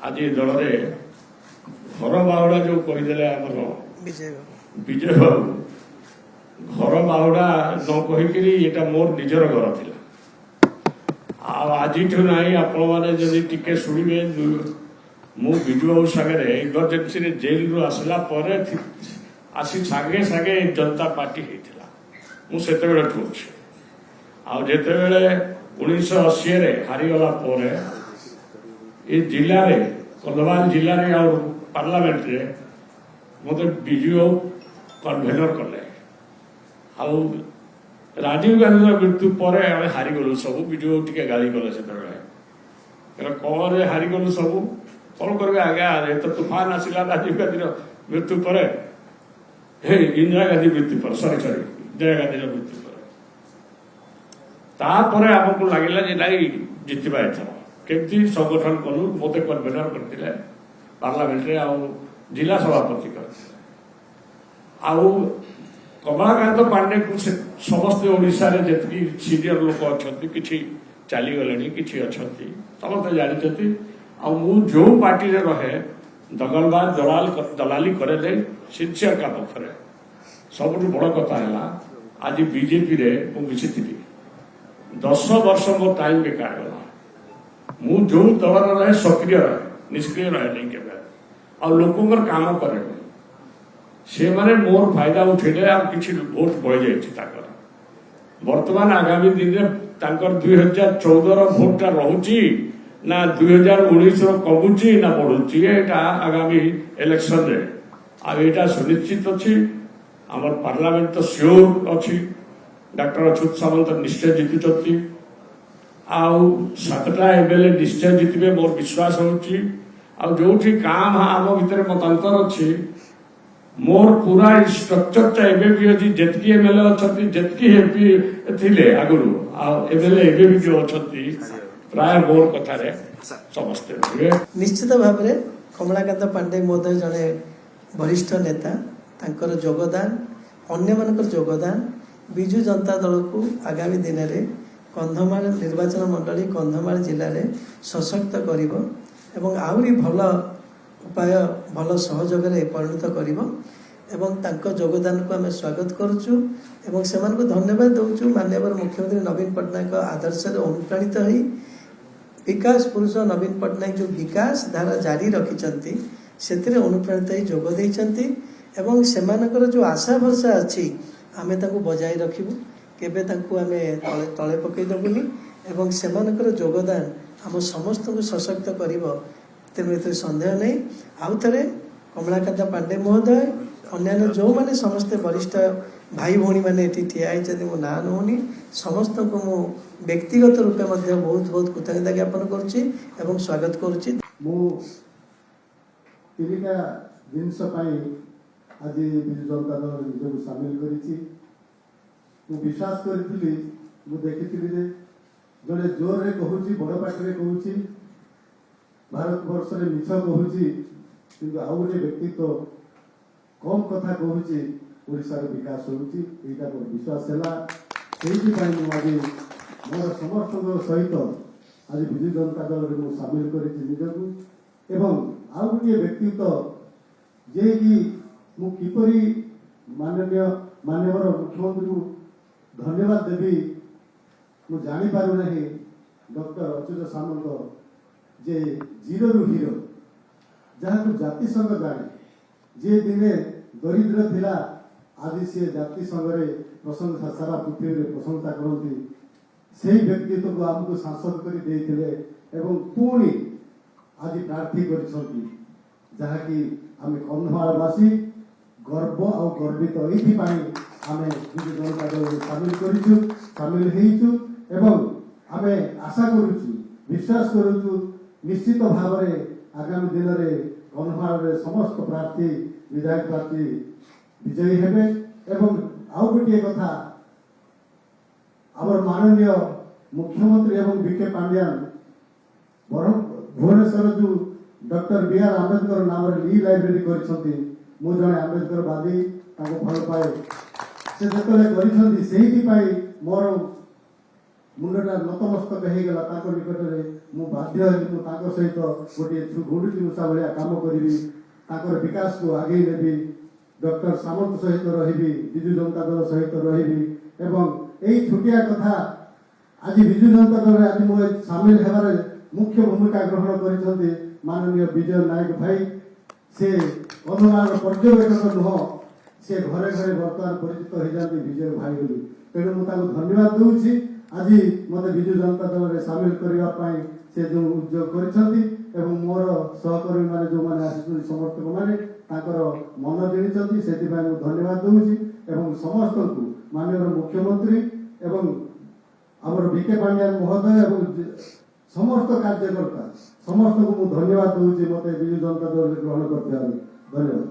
आज दल में घर बाहुड़ा जो कहीदे आमर विजय बाबू घर बाहुड़ा न कहीकि ये मोर निजर घर था आज ना आपण मैंने टिके शुणे मु विजु बाबू सागे इमरजेन्सी जेल रु आसला आसी सागे सागे जनता पार्टी होता मुझे अच्छे आते 1980 हारीगला ये जिले में कंधमाल जिले में और पार्लियामेंट रे मत विजु कन्वेनर कले राजीव गांधी मृत्यु पर हारीगलु सब विजु टे गाड़ी कले से कौन हारीगलु सब कौन कर आज्ञा तो तूफान आसला राजीव गांधी मृत्यु पर इंदिरा गांधी मृत्यु पर सॉरी इंदिरा गांधी मृत्यु पर तापर आमको लगे नाई जितवा एथर केमती संगठन कलु मत कन्वेनर करते पार्लियामेंट रे जिला सभापति करते कमलाकांत पांडे को समस्त ओडिशा रे जतकी सीनियर लोक अच्छा कि चलीगले कि अच्छा समस्त जानते जो पार्टी रे रहे दगलबाज दलाली करे सिंसियर काम करे सब बड़ कथा है आज बीजेपी रे मिशी 10 वर्ष मो टाइम बेकार गला मु जो दल रहे सक्रिय रहे निष्क्रिय रहे नहीं के लोकंर काम करे से माने मोर फायदा उठेले किसी भोट बढ़ जाए बर्तमान आगामी दिन में 2014 भोटा रोचे ना 2019 कमुची ना बढ़ुची आगामी इलेक्शन रे आटा सुनिश्चित अच्छी आम पार्लियामेंट तो श्योर अच्छी डॉक्टर अच्युत सामंत निश्चय जीतुंट आतटा एमएलए निश्चय जीतबे मोर विश्वास होची जो काम आम भितर मतांतर अच्छी मोर पूरा स्ट्रक्चर एवं अच्छी जितकी एमएलए अच्छा जितकी एमपी थे आगुरी एमएलए एवं जो अच्छा प्राय मोर कथार समस्ते निश्चित भाव में कमलाकांत पांडे महोदय जड़े वरिष्ठ नेता तांकर योगदान अन्य मानकर योगदान विजु जनता दल को आगामी दिन में कंधमाल निर्वाचन मंडली कंधमाल जिले में सशक्त करिवो एवं आहुरी भल उपाय भल सहयोग परिणत करिवो एवं तांको योगदान को आम स्वागत करुचु एवं से धन्यवाद दौचु माननीय मुख्यमंत्री नवीन पट्टनायक आदर्श अनुप्राणित होई विकास पुरुष नवीन पट्टनायक जो विकास धारा जारी रखिंट से अनुप्राणित जोग देइचंती एवं सेमानकर जो आशा भरसा अच्छी आमे ताकू बजाय रखिबु केबे ताकू आमे तले पकई दबुनी एवं सेमानकर योगदान आम समस्त को सशक्त करिवो तेणु एते संदेह नहीं आउ थरे कमलाकांत पांडे महोदय अन्य जो माने समस्त वरिष्ठ भाई भौणी मैंने ठिया होती मो ना नौनी समस्त को मु व्यक्तिगत रूपे बहुत बहुत कृतज्ञता ज्ञापन करुच्ची एवं स्वागत करुच्ची आज विजु जनता दल निजक सामिल करी विश्वास करी देखी जड़े जोर कहूँ बड़ पार्टी कहूँ भारत वर्ष में मिछ कहूँ कि आउ गोटे व्यक्तित्व कम कथा कहूँ ओडार विकास होता मोर विश्वास है आज मोर समर्थक सहित आज विजु जनता दल में सामिल कर आउ गोटे व्यक्तित्व जे कि किपरि माननीय मुख्यमंत्री को धन्यवाद देवी मु जानी पारु नहीं डॉक्टर अच्युत सामंत जे जीरो रु हीरो जहाँ जाति संघ जाने जे दिने दरिद्र थिला आज सी जाति संघ प्रशंसा सारा पृथ्वी में प्रशंसा करती से व्यक्तित्व को आमको सांसद कर पुणी आज प्रार्थी कर जहाँकि आम कंधमालवासी गर्व और गर्वित ये आम विजु जनता दल सामिल कर आम आशा करुचु विश्वास करुचु निश्चित भाव में आगामी दिन में कंधमाल समस्त प्रार्थी विधायक प्रार्थी विजयी हेबे आउ गोटे कथा आम माननीय मुख्यमंत्री एवं बीके पांड्यान भुवनेश्वर जो डॉक्टर बी.आर. आंबेडकर नाम ली लाइब्रेरी कर मु जड़े आंबेडकरवादी भल पाए से जो मोर ମୁଣ୍ଡଟା ନତମସ୍ତକ ହେଇଗଲା ତାଙ୍କ ନିକଟରେ। ମୁଁ ବାଧ୍ୟ ହେଲି, ମୁଁ ତାଙ୍କ ସହିତ ଗୋଟିଏ ଗୁଣ୍ଡୁଚି ମୂଷା ଭଳିଆ କାମ କରିବି, ତାଙ୍କର ବିକାଶକୁ ଆଗେଇ ନେବି, ଡକ୍ଟର ସାମନ୍ତ ସହିତ ରହିବି, ବିଜୁ ଜନତା ଦଳ ସହିତ ରହିବି। ଏବଂ ଏଇ ଛୋଟିଆ କଥା ଆଜି ବିଜୁ ଜନତା ଦଳରେ ଆଜି ମୁଁ ସାମିଲ ହେବାରେ ମୁଖ୍ୟ ଭୂମିକା ଗ୍ରହଣ କରିଛନ୍ତି ମାନନୀୟ ବିଜୟ ନାୟକ ଭାଇ। ସେ କନ୍ଧମାଳର ପର୍ଯ୍ୟବେକ୍ଷକ ନୁହଁ, ସେ ଘରେ ଘରେ ବର୍ତ୍ତମାନ ପରିଚିତ ହେଇଯାନ୍ତି ବିଜୟ ଭାଇ ବୋଲି। ତେଣୁ ମୁଁ ତାଙ୍କୁ ଧନ୍ୟବାଦ ଦେଉଛି ଆଜି ମତେ ବିଜୁ ଜନତା ଦଳରେ ସାମିଲ କରିବା ପାଇଁ ସେ ଯେଉଁ ଉଦ୍ୟୋଗ କରିଛନ୍ତି। ଏବଂ ମୋର ସହକର୍ମୀ ମାନେ ଯେଉଁମାନେ ଆସିଛନ୍ତି ସମର୍ଥକ ମାନେ ତାଙ୍କର ମନ ଜିଣିଛନ୍ତି, ସେଥିପାଇଁ ମୁଁ ଧନ୍ୟବାଦ ଦେଉଛି। ଏବଂ ସମସ୍ତଙ୍କୁ ମାନନୀୟ ମୁଖ୍ୟମନ୍ତ୍ରୀ ଏବଂ ଆମର ବିକେ ପାଣ୍ଡିଆନ ମହୋଦୟ ଏବଂ ସମସ୍ତ କାର୍ଯ୍ୟକର୍ତ୍ତା ସମସ୍ତଙ୍କୁ ମୁଁ ଧନ୍ୟବାଦ ଦେଉଛି ମତେ ବିଜୁ ଜନତା ଦଳରେ ଗ୍ରହଣ କରିଥିବାରୁ। ଧନ୍ୟବାଦ।